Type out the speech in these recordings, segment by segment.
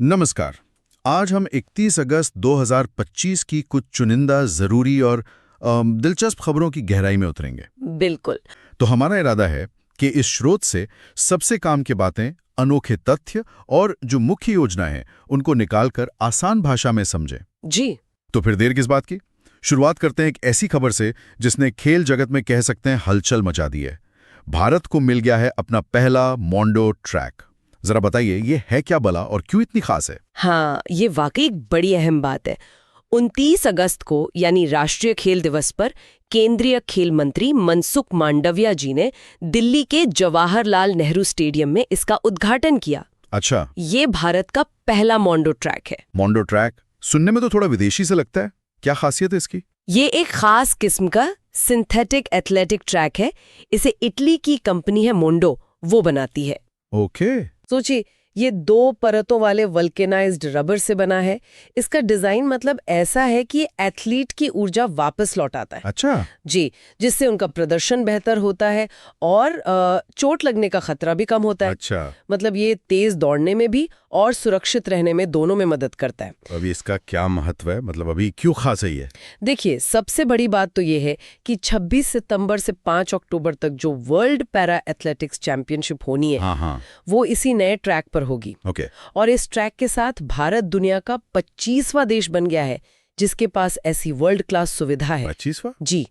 नमस्कार। आज हम 31 अगस्त 2025 की कुछ चुनिंदा ज़रूरी और दिलचस्प खबरों की गहराई में उतरेंगे। बिल्कुल। तो हमारा इरादा है कि इस स्रोत से सबसे काम की बातें, अनोखे तथ्य और जो मुख्य योजनाएं हैं उनको निकालकर आसान भाषा में समझें। जी। तो फिर देर किस बात की, शुरुआत करते हैं एक ऐसी खबर से जिसने खेल जगत में कह सकते हैं हलचल मचा दी है। भारत को मिल गया है अपना पहला मोंडो ट्रैक। जरा बताइए ये है क्या भला और क्यों इतनी खास है? हाँ, ये वाकई एक बड़ी अहम बात है। 29 अगस्त को यानी राष्ट्रीय खेल दिवस पर केंद्रीय खेल मंत्री मनसुख मांडविया जी ने दिल्ली के जवाहरलाल नेहरू स्टेडियम में इसका उद्घाटन किया। अच्छा, ये भारत का पहला मोंडो ट्रैक है। मोंडो ट्रैक सुनने में तो थोड़ा विदेशी से लगता है, क्या खासियत है इसकी? ये एक खास किस्म का सिंथेटिक एथलेटिक ट्रैक है। इसे इटली की कंपनी है मोंडो, वो बनाती है। ओके। सोचिए, ये 2 परतों वाले वल्केनाइज्ड रबर से बना है। इसका डिजाइन मतलब ऐसा है कि एथलीट की ऊर्जा वापस लौटाता है। अच्छा। जी, जिससे उनका प्रदर्शन बेहतर होता है और चोट लगने का खतरा भी कम होता है। अच्छा, मतलब ये तेज दौड़ने में भी और सुरक्षित रहने में दोनों में मदद करता है। अभी इसका क्या महत्व है, मतलब अभी क्यों खास है ये? देखिए, सबसे बड़ी बात तो ये है कि 26 सितंबर से 5 अक्टूबर तक जो वर्ल्ड पैरा एथलेटिक्स चैंपियनशिप होनी है, हाँ, वो इसी नए ट्रैक पर होगी। ओके। और इस ट्रैक के साथ भारत दुनिया का 25वां देश बन गया है जिसके पास ऐसी वर्ल्ड क्लास सुविधा है। 25वां? जी,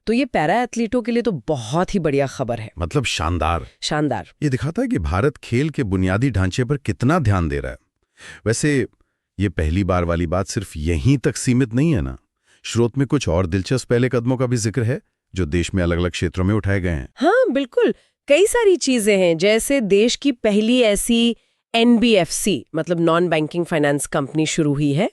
तो ये पैरा एथलीटों के लिए तो बहुत ही बढ़िया खबर है। मतलब शानदार। शानदार। ये दिखाता है कि भारत खेल के बुनियादी ढांचे पर कितना ध्यान दे रहा है। वैसे ये पहली बार वाली बात सिर्फ यहीं तक सीमित नहीं है ना, स्रोत में कुछ और दिलचस्प पहले कदमों का भी जिक्र है जो देश में अलग अलग क्षेत्रों में उठाए गए हैं। हाँ बिल्कुल, कई सारी चीजें हैं। जैसे देश की पहली ऐसी NBFC मतलब नॉन बैंकिंग फाइनेंस कंपनी शुरू हुई है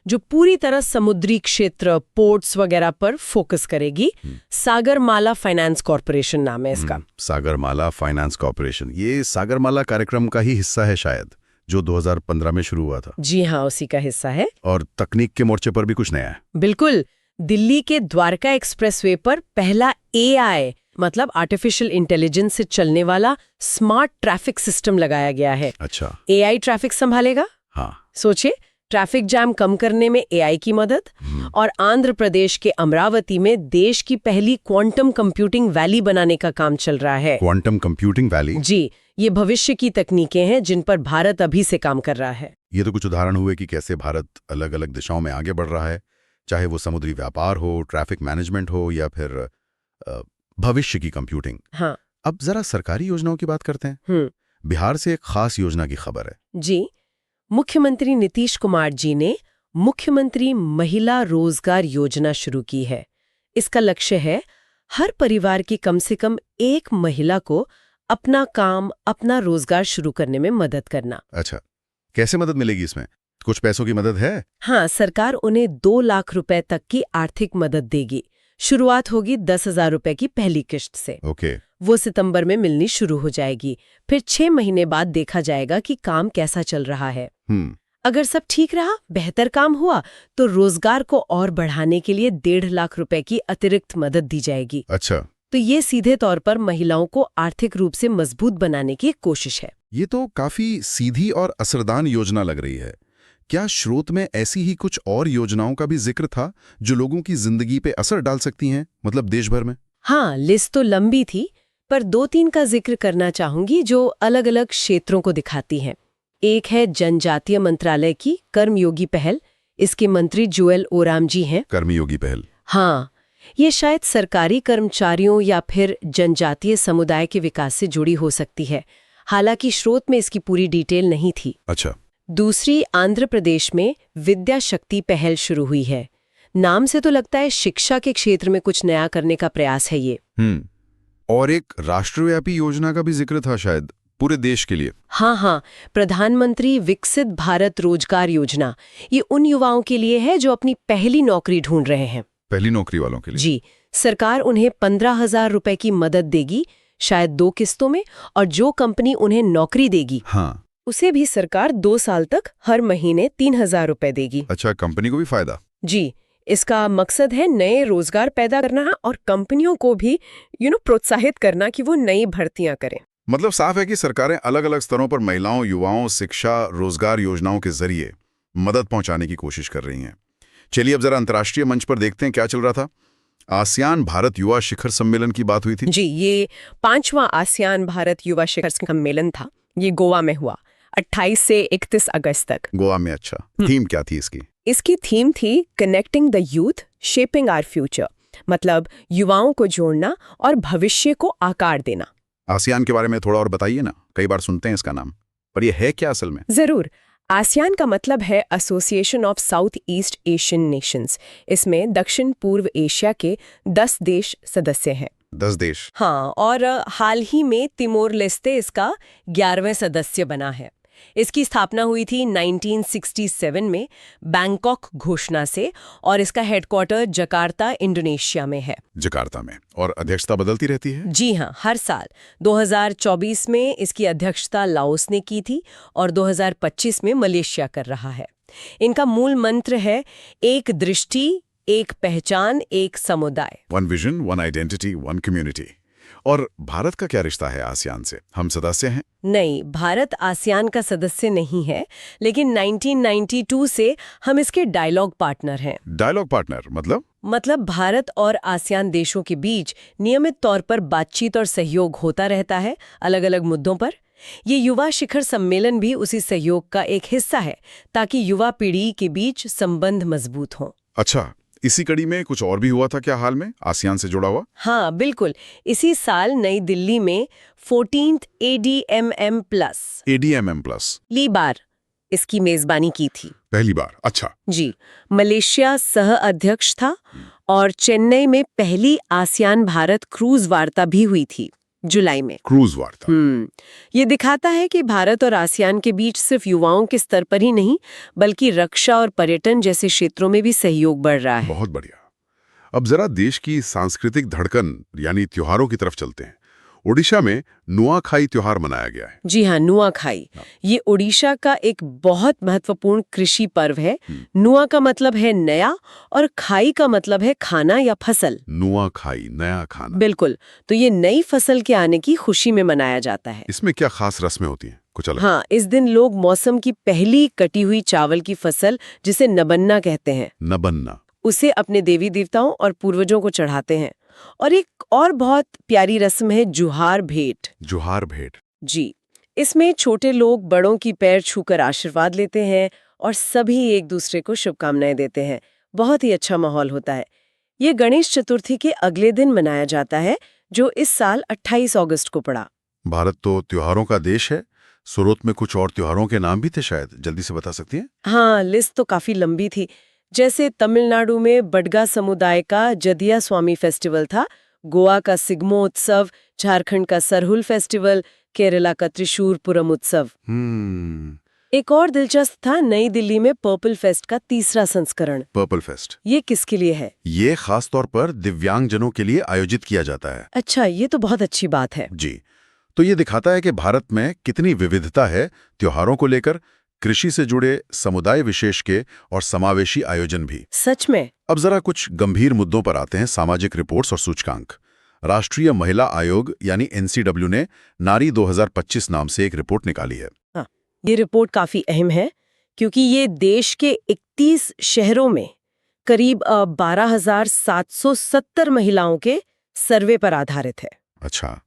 जो पूरी तरह समुद्री क्षेत्र, पोर्ट्स वगैरह पर फोकस करेगी। सागरमाला फाइनेंस कॉर्पोरेशन नाम है इसका। सागरमाला फाइनेंस कॉर्पोरेशन, ये सागरमाला कार्यक्रम का ही हिस्सा है शायद, जो 2015 में शुरू हुआ था। जी हाँ, उसी का हिस्सा है। और तकनीक के मोर्चे पर भी कुछ नया है। बिल्कुल, दिल्ली के द्वारका एक्सप्रेसवे पर पहला AI मतलब आर्टिफिशियल इंटेलिजेंस से चलने वाला स्मार्ट ट्रैफिक सिस्टम लगाया गया है। अच्छा। AI ट्रैफिक संभालेगा। हाँ। सोचिए, ट्रैफिक जैम कम करने में AI की मदद। और आंध्र प्रदेश के अमरावती में देश की पहली क्वांटम कंप्यूटिंग वैली बनाने का काम चल रहा है। Quantum computing valley? जी, ये भविष्य की तकनीकें हैं जिन पर भारत अभी से काम कर रहा है। ये तो कुछ उदाहरण हुए कि कैसे भारत अलग अलग दिशाओं में आगे बढ़ रहा है, चाहे वो समुद्री व्यापार हो, ट्रैफिक मैनेजमेंट हो या फिर भविष्य की कंप्यूटिंग। हाँ। अब जरा सरकारी योजनाओं की बात करते हैं। बिहार से एक खास योजना की खबर है। जी, मुख्यमंत्री नीतीश कुमार जी ने मुख्यमंत्री महिला रोजगार योजना शुरू की है। इसका लक्ष्य है हर परिवार की कम से कम एक महिला को अपना काम, अपना रोजगार शुरू करने में मदद करना। अच्छा, कैसे मदद मिलेगी इसमें? कुछ पैसों की मदद है? हाँ, सरकार उन्हें 2 लाख रुपए तक की आर्थिक मदद देगी। शुरुआत होगी 10,000 रुपए की पहली किश्त से। ओके। वो सितंबर में मिलनी शुरू हो जाएगी। फिर 6 महीने बाद देखा जाएगा कि काम कैसा चल रहा है। अगर सब ठीक रहा, बेहतर काम हुआ, तो रोजगार को और बढ़ाने के लिए 1.5 लाख रुपए की अतिरिक्त मदद दी जाएगी। अच्छा। तो ये सीधे तौर पर महिलाओं को आर्थिक रूप से मजबूत बनाने की एक कोशिश है। ये तो काफी सीधी और असरदार योजना लग रही है। क्या स्रोत में ऐसी ही कुछ और योजनाओं का भी जिक्र था जो लोगों की जिंदगी पे असर डाल सकती हैं, मतलब देश भर में? हाँ, लिस्ट तो लंबी थी, पर 2-3 का जिक्र करना चाहूंगी जो अलग अलग क्षेत्रों को दिखाती हैं। एक है जनजातीय मंत्रालय की कर्मयोगी पहल। इसके मंत्री जुएल ओराम जी हैं। कर्मयोगी पहल? हाँ, ये शायद सरकारी कर्मचारियों या फिर जनजातीय समुदाय के विकास से जुड़ी हो सकती है। हालांकि स्रोत में इसकी पूरी डिटेल नहीं थी। अच्छा। दूसरी, आंध्र प्रदेश में विद्या शक्ति पहल शुरू हुई है। नाम से तो लगता है शिक्षा के क्षेत्र में कुछ नया करने का प्रयास है ये। और एक राष्ट्रव्यापी योजना का भी जिक्र था शायद, पूरे देश के लिए। हाँ, प्रधानमंत्री विकसित भारत रोजगार योजना। ये उन युवाओं के लिए है जो अपनी पहली नौकरी ढूंढ रहे हैं। पहली नौकरी वालों के लिए? जी, सरकार उन्हें 15,000 रुपए की मदद देगी, शायद 2 किस्तों में। और जो कंपनी उन्हें नौकरी देगी, हाँ, उसे भी सरकार 2 साल तक हर महीने 3,000 रुपए देगी। अच्छा, कंपनी को भी फायदा? जी, इसका मकसद है नए रोजगार पैदा करना और कंपनियों को भी प्रोत्साहित करना कि वो नई भर्तियां करें। मतलब साफ है कि सरकारें अलग अलग स्तरों पर महिलाओं, युवाओं, शिक्षा, रोजगार योजनाओं के जरिए मदद पहुंचाने की कोशिश कर रही हैं। चलिए अब जरा अंतर्राष्ट्रीय मंच पर देखते हैं क्या चल रहा था। आसियान भारत युवा शिखर सम्मेलन की बात हुई थी। जी, ये 5वां आसियान भारत युवा शिखर सम्मेलन था। ये गोवा में हुआ 28 से 31 अगस्त तक। गोवा में। अच्छा, थीम क्या थी इसकी? इसकी थीम थी connecting the youth, shaping our future. मतलब युवाओं को जोड़ना और भविष्य को आकार देना। आसियान के बारे में थोड़ा और बताइए ना, कई बार सुनते हैं इसका नाम, पर यह है क्या असल में? जरूर। आसियान का मतलब है association of south east Asian Nations. इसमें दक्षिण पूर्व एशिया के 10 देश सदस्य हैं। 10 देश? हाँ, और हाल ही में तिमोर लेस्ते इसका 11वें सदस्य बना है। इसकी स्थापना हुई थी 1967 में बैंकॉक घोषणा से, और इसका हेडक्वार्टर जकार्ता, इंडोनेशिया में है। जकार्ता में। और अध्यक्षता बदलती रहती है? जी हाँ, हर साल। 2024 में इसकी अध्यक्षता लाओस ने की थी और 2025 में मलेशिया कर रहा है। इनका मूल मंत्र है एक दृष्टि, एक पहचान, एक समुदाय। One vision, one identity, one community. और भारत का क्या रिश्ता है आसियान से? हम सदस्य हैं? नहीं, भारत आसियान का सदस्य नहीं है, लेकिन 1992 से हम इसके डायलॉग पार्टनर हैं। डायलॉग पार्टनर मतलब भारत और आसियान देशों के बीच नियमित तौर पर बातचीत और सहयोग होता रहता है अलग अलग मुद्दों पर। ये युवा शिखर सम्मेलन भी उसी सहयोग का एक हिस्सा है, ताकि युवा पीढ़ी के बीच संबंध मजबूत हों। अच्छा, इसी कड़ी में कुछ और भी हुआ था क्या हाल में आसियान से जुड़ा हुआ? हाँ बिल्कुल। इसी साल नई दिल्ली में 14th ADMM+ ADMM+ ली बार इसकी मेजबानी की थी। पहली बार? अच्छा जी, मलेशिया सह अध्यक्ष था और चेन्नई में पहली आसियान भारत क्रूज वार्ता भी हुई थी जुलाई में। क्रूज वार्ता। ये दिखाता है कि भारत और आसियान के बीच सिर्फ युवाओं के स्तर पर ही नहीं, बल्कि रक्षा और पर्यटन जैसे क्षेत्रों में भी सहयोग बढ़ रहा है। बहुत बढ़िया। अब जरा देश की सांस्कृतिक धड़कन यानी त्योहारों की तरफ चलते हैं। ओडिशा में नुआखाई त्योहार मनाया गया है। जी हाँ, नुआखाई। ये ओडिशा का एक बहुत महत्वपूर्ण कृषि पर्व है। नुआ का मतलब है नया और खाई का मतलब है खाना या फसल। नुआखाई, नया खाना। बिल्कुल। तो ये नई फसल के आने की खुशी में मनाया जाता है। इसमें क्या खास रस्में होती हैं? कुछ अलग? हाँ, इस दिन लोग मौसम की पहली कटी हुई चावल की फसल, जिसे नबन्ना कहते हैं, नबन्ना, उसे अपने देवी देवताओं और पूर्वजों को चढ़ाते हैं। और एक और बहुत प्यारी रस्म है जुहार भेंट। जुहार भेंट? जी, इसमें छोटे लोग बड़ों की पैर छूकर आशीर्वाद लेते हैं और सभी एक दूसरे को शुभकामनाएं देते हैं। बहुत ही अच्छा माहौल होता है। ये गणेश चतुर्थी के अगले दिन मनाया जाता है, जो इस साल 28 अगस्त को पड़ा। भारत तो त्योहारों का देश है। सूरत में कुछ और त्योहारों के नाम भी थे शायद, जल्दी से बता सकती हैं? हाँ, लिस्ट तो काफी लंबी थी। जैसे तमिलनाडु में बडगा समुदाय का जदिया स्वामी फेस्टिवल था, गोवा का सिग्मो उत्सव, झारखंड का सरहुल फेस्टिवल, केरला का त्रिशूरपुरम उत्सव। एक और दिलचस्प था नई दिल्ली में पर्पल फेस्ट का 3रा संस्करण। पर्पल फेस्ट ये किसके लिए है? ये खास तौर पर दिव्यांगजनों के लिए आयोजित किया जाता है। अच्छा, ये तो बहुत अच्छी बात है। जी, तो ये दिखाता है कि भारत में कितनी विविधता है त्योहारों को लेकर, कृषि से जुड़े समुदाय विशेष के और समावेशी आयोजन भी। सच में। अब जरा कुछ गंभीर मुद्दों पर आते हैं। सामाजिक रिपोर्ट्स और सूचकांक। राष्ट्रीय महिला आयोग यानी NCW ने नारी 2025 नाम से एक रिपोर्ट निकाली है। हाँ, ये रिपोर्ट काफी अहम है, क्योंकि ये देश के 31 शहरों में करीब 12,770 महिलाओं के सर्वे पर आधारित है। अच्छा,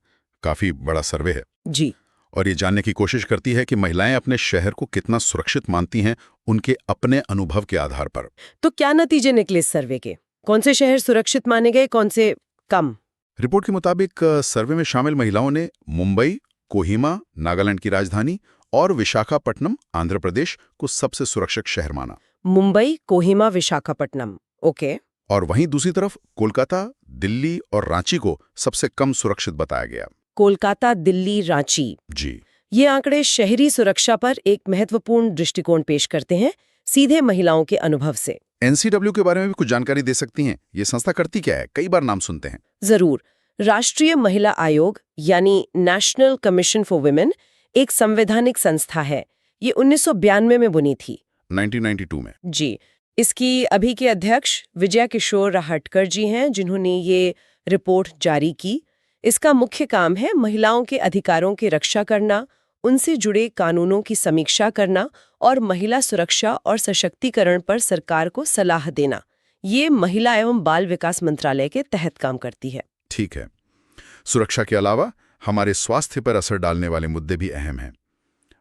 काफी बड़ा सर्वे है। जी। और ये जानने की कोशिश करती है कि महिलाएं अपने शहर को कितना सुरक्षित मानती हैं उनके अपने अनुभव के आधार पर। तो क्या नतीजे निकले इस सर्वे के? कौन से शहर सुरक्षित माने गए, कौन से कम? रिपोर्ट के मुताबिक सर्वे में शामिल महिलाओं ने मुंबई, कोहिमा, नागालैंड की राजधानी, और विशाखापट्टनम, आंध्र प्रदेश को सबसे सुरक्षित शहर माना। मुंबई, कोहिमा, विशाखापट्टनम, ओके। और वहीं दूसरी तरफ कोलकाता, दिल्ली और रांची को सबसे कम सुरक्षित बताया गया। कोलकाता, दिल्ली, रांची। जी, ये आंकड़े शहरी सुरक्षा पर एक महत्वपूर्ण दृष्टिकोण पेश करते हैं, सीधे महिलाओं के अनुभव से। NCW के बारे में भी कुछ जानकारी दे सकती हैं? ये संस्था करती क्या है? कई बार नाम सुनते हैं। जरूर। राष्ट्रीय महिला आयोग यानी नेशनल कमीशन फॉर वुमेन एक संवैधानिक संस्था है। ये 1992 में बनी थी। 1992 में? जी। इसकी अभी के अध्यक्ष विजय किशोर राहटकर जी हैं, जिन्होंने ये रिपोर्ट जारी की। इसका मुख्य काम है महिलाओं के अधिकारों की रक्षा करना, उनसे जुड़े कानूनों की समीक्षा करना और महिला सुरक्षा और सशक्तिकरण पर सरकार को सलाह देना। ये महिला एवं बाल विकास मंत्रालय के तहत काम करती है। ठीक है। सुरक्षा के अलावा हमारे स्वास्थ्य पर असर डालने वाले मुद्दे भी अहम हैं।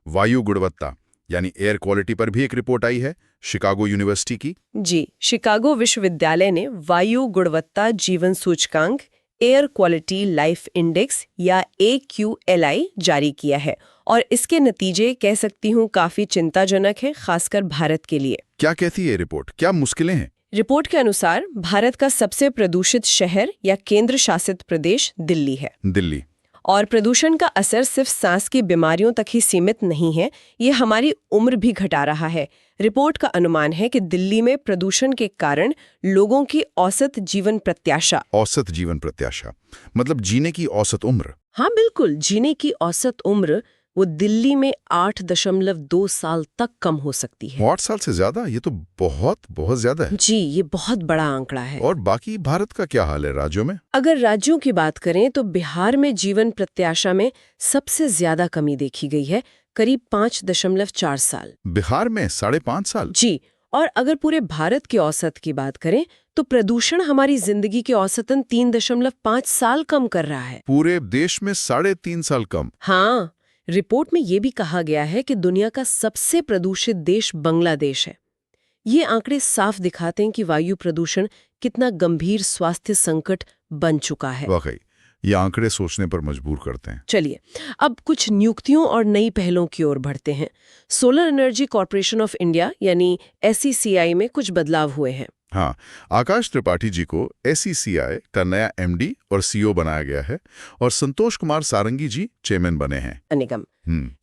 वायु गुणवत्ता यानी एयर क्वालिटी पर भी एक रिपोर्ट आई है शिकागो यूनिवर्सिटी की। जी, शिकागो विश्वविद्यालय ने वायु गुणवत्ता जीवन सूचकांक एयर क्वालिटी लाइफ इंडेक्स या AQLI जारी किया है और इसके नतीजे कह सकती हूँ काफी चिंताजनक है, खासकर भारत के लिए। क्या कहती है ये रिपोर्ट? क्या मुश्किलें हैं? रिपोर्ट के अनुसार भारत का सबसे प्रदूषित शहर या केंद्र शासित प्रदेश दिल्ली है। दिल्ली। और प्रदूषण का असर सिर्फ सांस की बीमारियों तक ही सीमित नहीं है, ये हमारी उम्र भी घटा रहा है। रिपोर्ट का अनुमान है कि दिल्ली में प्रदूषण के कारण लोगों की औसत जीवन प्रत्याशा मतलब जीने की औसत उम्र। हाँ बिल्कुल, जीने की औसत उम्र वो दिल्ली में 8.2 साल तक कम हो सकती है। 8 साल से ज्यादा? ये तो बहुत बहुत ज्यादा है। जी, ये बहुत बड़ा आंकड़ा है। और बाकी भारत का क्या हाल है राज्यों में? अगर राज्यों की बात करें तो बिहार में जीवन प्रत्याशा में सबसे ज्यादा कमी देखी गई है, करीब 5.4 साल। बिहार में 5.5 साल? जी, और अगर पूरे भारत की औसत की बात करें तो प्रदूषण हमारी जिंदगी के औसतन 3.5 साल कम कर रहा है। पूरे देश में 3.5 साल कम? हाँ, रिपोर्ट में ये भी कहा गया है कि दुनिया का सबसे प्रदूषित देश बांग्लादेश है। ये आंकड़े साफ दिखाते हैं कि वायु प्रदूषण कितना गंभीर स्वास्थ्य संकट बन चुका है। वाकई ये आंकड़े सोचने पर मजबूर करते हैं। चलिए अब कुछ नियुक्तियों और नई पहलों की ओर बढ़ते हैं। Solar energy corporation of India यानी SECI में कुछ बदलाव हुए हैं। हाँ, आकाश त्रिपाठी जी को SECI का नया MD और CEO बनाया गया है और संतोष कुमार सारंगी जी चेयरमैन बने हैं। निगम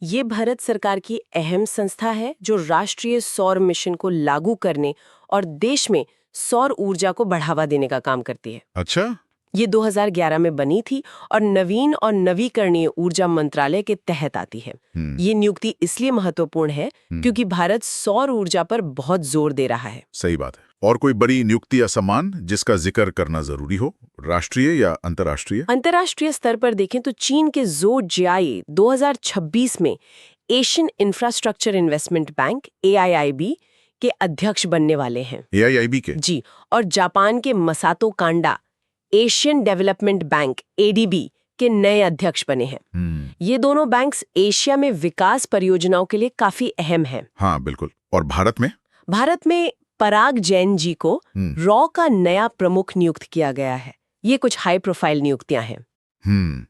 ये भारत सरकार की अहम संस्था है जो राष्ट्रीय सौर मिशन को लागू करने और देश में सौर ऊर्जा को बढ़ावा देने का काम करती है। अच्छा। ये 2011 में बनी थी और नवीन और नवीकरणीय ऊर्जा मंत्रालय के तहत आती है। ये नियुक्ति इसलिए महत्वपूर्ण है क्योंकि भारत सौर ऊर्जा पर बहुत जोर दे रहा है। सही बात है। और कोई बड़ी नियुक्ति या सम्मान जिसका जिक्र करना जरूरी हो, राष्ट्रीय या अंतर्राष्ट्रीय? अंतर्राष्ट्रीय स्तर पर देखें तो चीन के ज़ो जियाई 2026 में Asian infrastructure investment bank AIIB के अध्यक्ष बनने वाले हैं। AIIB के? जी, और जापान के Masato Kanda Asian Development Bank ADB के नए अध्यक्ष बने हैं। ये दोनों बैंक्स एशिया में विकास परियोजनाओं के लिए काफी अहम हैं। हाँ बिल्कुल। और भारत में? भारत में पराग जैन जी को रॉ का नया प्रमुख नियुक्त किया गया है। ये कुछ हाई प्रोफाइल नियुक्तियां हैं।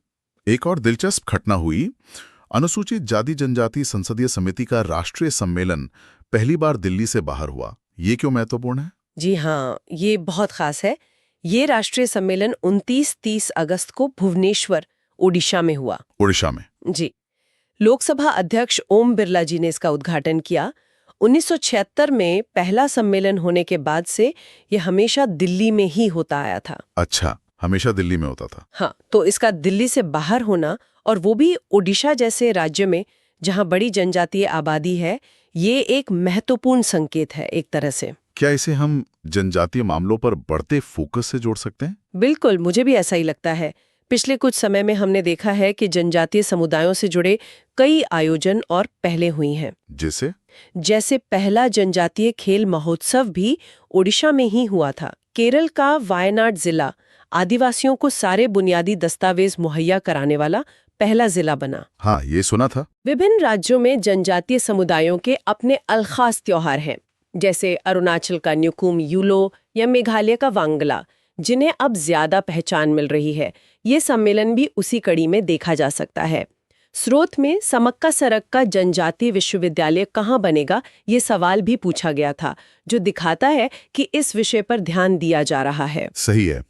एक और दिलचस्प घटना हुई। अनुसूचित जाति जनजाति संसदीय समिति का राष्ट्रीय सम्मेलन पहली बार दिल्ली से बाहर हुआ। ये क्यों महत्वपूर्ण है? जी हाँ, ये बहुत खास है। ये राष्ट्रीय सम्मेलन 29-30 अगस्त को भुवनेश्वर, ओडिशा में हुआ। ओडिशा में? जी। लोकसभा अध्यक्ष ओम बिरला जी ने इसका उद्घाटन किया। 1976 में पहला सम्मेलन होने के बाद से ये हमेशा दिल्ली में ही होता आया था। अच्छा, हमेशा दिल्ली में होता था। हाँ, तो इसका दिल्ली से बाहर होना और वो भी ओडिशा जैसे राज्य में जहाँ बड़ी जनजातीय आबादी है, ये एक महत्वपूर्ण संकेत है एक तरह से। क्या इसे हम जनजातीय मामलों पर बढ़ते फोकस से जोड़ सकते हैं? बिल्कुल, मुझे भी ऐसा ही लगता है। पिछले कुछ समय में हमने देखा है कि जनजातीय समुदायों से जुड़े कई आयोजन और पहलें हुई हैं। जैसे पहला जनजातीय खेल महोत्सव भी ओडिशा में ही हुआ था। केरल का वायनाड जिला आदिवासियों को सारे बुनियादी दस्तावेज मुहैया कराने वाला पहला जिला बना। हाँ, ये सुना था। विभिन्न राज्यों में जनजातीय समुदायों के अपने अलखास त्योहार हैं, जैसे अरुणाचल का न्युकुम यूलो या मेघालय का वांगला, जिन्हें अब ज्यादा पहचान मिल रही है। ये सम्मेलन भी उसी कड़ी में देखा जा सकता है। स्रोत में समक्का सरक का जनजातीय विश्वविद्यालय कहाँ बनेगा, ये सवाल भी पूछा गया था, जो दिखाता है कि इस विषय पर ध्यान दिया जा रहा है। सही है।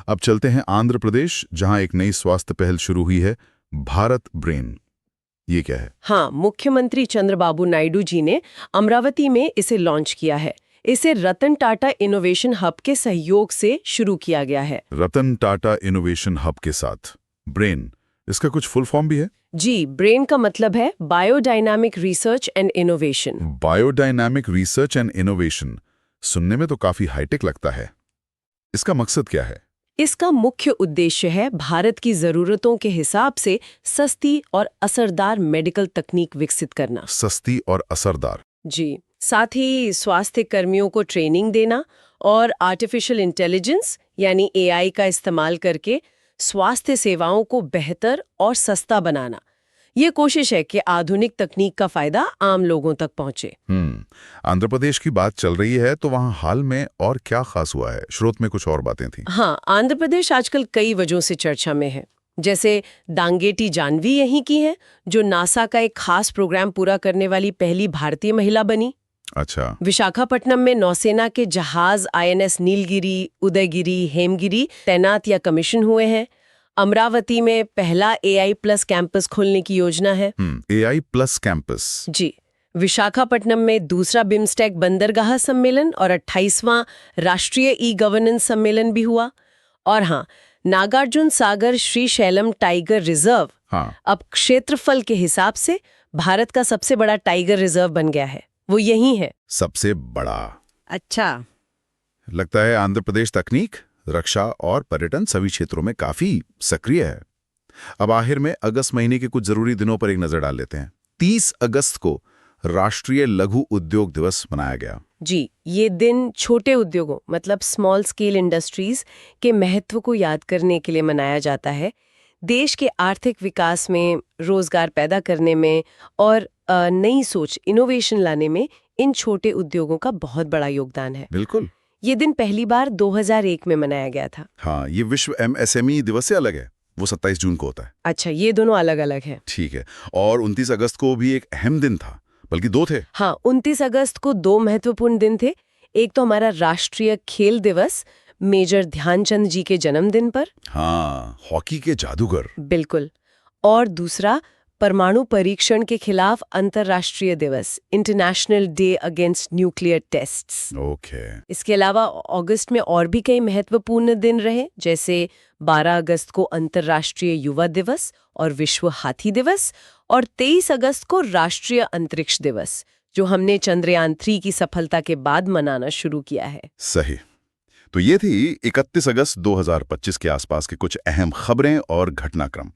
अब चलते हैं आंध्र प्रदेश, जहां एक नई स्वास्थ्य पहल शुरू हुई है, भारत ब्रेन। ये क्या है? हाँ, मुख्यमंत्री चंद्रबाबू नायडू जी ने अमरावती में इसे लॉन्च किया है। इसे रतन टाटा इनोवेशन हब के सहयोग से शुरू किया गया है। रतन टाटा इनोवेशन हब के साथ ब्रेन, इसका कुछ फुल फॉर्म भी है? जी, ब्रेन का मतलब है biodynamic research and innovation. Biodynamic research and innovation सुनने में तो काफी हाईटेक लगता है। इसका मकसद क्या है? इसका मुख्य उद्देश्य है भारत की जरूरतों के हिसाब से सस्ती और असरदार मेडिकल तकनीक विकसित करना। सस्ती और असरदार। जी, साथ ही स्वास्थ्य कर्मियों को ट्रेनिंग देना और आर्टिफिशियल इंटेलिजेंस यानी एआई का इस्तेमाल करके स्वास्थ्य सेवाओं को बेहतर और सस्ता बनाना। ये कोशिश है कि आधुनिक तकनीक का फायदा आम लोगों तक पहुंचे। आंध्र प्रदेश की बात चल रही है तो वहाँ हाल में और क्या खास हुआ है? स्रोत में कुछ और बातें थी। हाँ, आंध्र प्रदेश आजकल कई वजहों से चर्चा में है। जैसे दांगेटी जानवी यहीं की है, जो नासा का एक खास प्रोग्राम पूरा करने वाली पहली भारतीय महिला बनी। अच्छा। विशाखापट्टनम में नौसेना के जहाज INS नीलगिरी, उदयगिरी, हेमगिरी तैनात या कमीशन हुए हैं। अमरावती में पहला AI+ कैंपस खोलने की योजना है। AI+ campus. जी, विशाखापट्टनम में दूसरा बिम्स्टेक बंदरगाह सम्मेलन और 28वां राष्ट्रीय ई-गवर्नेंस सम्मेलन भी हुआ। और हाँ, नागार्जुन सागर श्रीशैलम टाइगर रिजर्व अब क्षेत्रफल के हिसाब से भारत का सबसे बड़ा टाइगर रिजर्व बन गया है। वो यही है। सबसे बड़ा। अच्छा। लगता है आंध्र प्रदेश तकनीक, रक्षा और पर्यटन सभी क्षेत्रों में काफी सक्रिय है। अब आखिर में अगस्त महीने के कुछ जरूरी दिनों पर एक नजर डाल लेते हैं। 30 अगस्त को राष्ट्रीय लघु उद्योग दिवस मनाया गया। जी, ये दिन छोटे उद्योगों मतलब स्मॉल स्केल इंडस्ट्रीज के महत्व को याद करने के लिए मनाया जाता है। देश के आर्थिक विकास में, रोजगार पैदा करने में और नई सोच, इनोवेशन लाने में इन छोटे उद्योगों का बहुत बड़ा योगदान है। बिल्कुल। ये दिन पहली बार 2001 में मनाया गया था। हाँ, ये विश्व MSME दिवस से अलग है। वो 27 जून को होता है। अच्छा, ये दोनों अलग अलग है। ठीक है। और 29 अगस्त को भी एक अहम दिन था, बल्कि 2 थे। हाँ, 29 अगस्त को 2 महत्वपूर्ण दिन थे। एक तो हमारा राष्ट्रीय खेल दिवस, मेजर ध्यानचंद जी के जन्मदिन पर। हाँ, हॉकी के जादूगर। बिल्कुल। और दूसरा परमाणु परीक्षण के खिलाफ अंतर्राष्ट्रीय दिवस, international day against nuclear tests. Okay. इसके अलावा अगस्त में और भी कई महत्वपूर्ण दिन रहे, जैसे 12 अगस्त को अंतर्राष्ट्रीय युवा दिवस और विश्व हाथी दिवस, और 23 अगस्त को राष्ट्रीय अंतरिक्ष दिवस, जो हमने चंद्रयान 3 की सफलता के बाद मनाना शुरू किया है। सही। तो ये थी 31 अगस्त 2025 के आसपास के कुछ अहम खबरें और घटनाक्रम।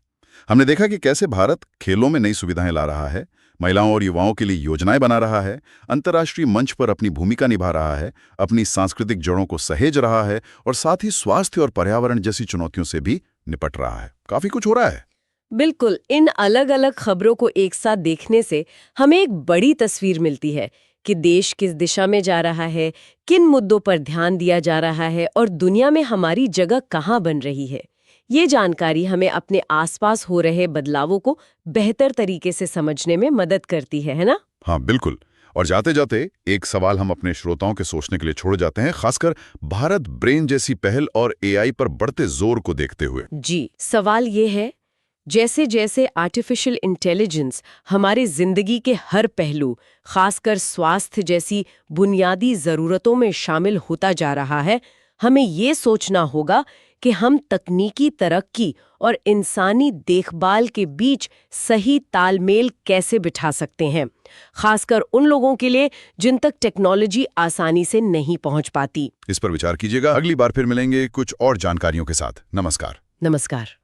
हमने देखा कि कैसे भारत खेलों में नई सुविधाएं ला रहा है, महिलाओं और युवाओं के लिए योजनाएं बना रहा है, अंतर्राष्ट्रीय मंच पर अपनी भूमिका निभा रहा है, अपनी सांस्कृतिक जड़ों को सहेज रहा है और साथ ही स्वास्थ्य और पर्यावरण जैसी चुनौतियों से भी निपट रहा है। काफी कुछ हो रहा है। बिल्कुल। इन अलग अलग खबरों को एक साथ देखने से हमें एक बड़ी तस्वीर मिलती है कि देश किस दिशा में जा रहा है, किन मुद्दों पर ध्यान दिया जा रहा है और दुनिया में हमारी जगह कहाँ बन रही है। ये जानकारी हमें अपने आसपास हो रहे बदलावों को बेहतर तरीके से समझने में मदद करती है ना? हाँ, बिल्कुल। और जाते जाते एक सवाल हम अपने श्रोताओं के सोचने के लिए छोड़ जाते हैं, खासकर भारत ब्रेन जैसी पहल और AI पर बढ़ते जोर को देखते हुए। जी, सवाल ये है, जैसे जैसे आर्टिफिशियल इंटेलिजेंस हमारे जिंदगी के हर पहलू, खासकर स्वास्थ्य जैसी बुनियादी जरूरतों में शामिल होता जा रहा है, हमें ये सोचना होगा कि हम तकनीकी तरक्की और इंसानी देखभाल के बीच सही तालमेल कैसे बिठा सकते हैं, खासकर उन लोगों के लिए जिन तक टेक्नोलॉजी आसानी से नहीं पहुंच पाती। इस पर विचार कीजिएगा। अगली बार फिर मिलेंगे कुछ और जानकारियों के साथ। नमस्कार। नमस्कार।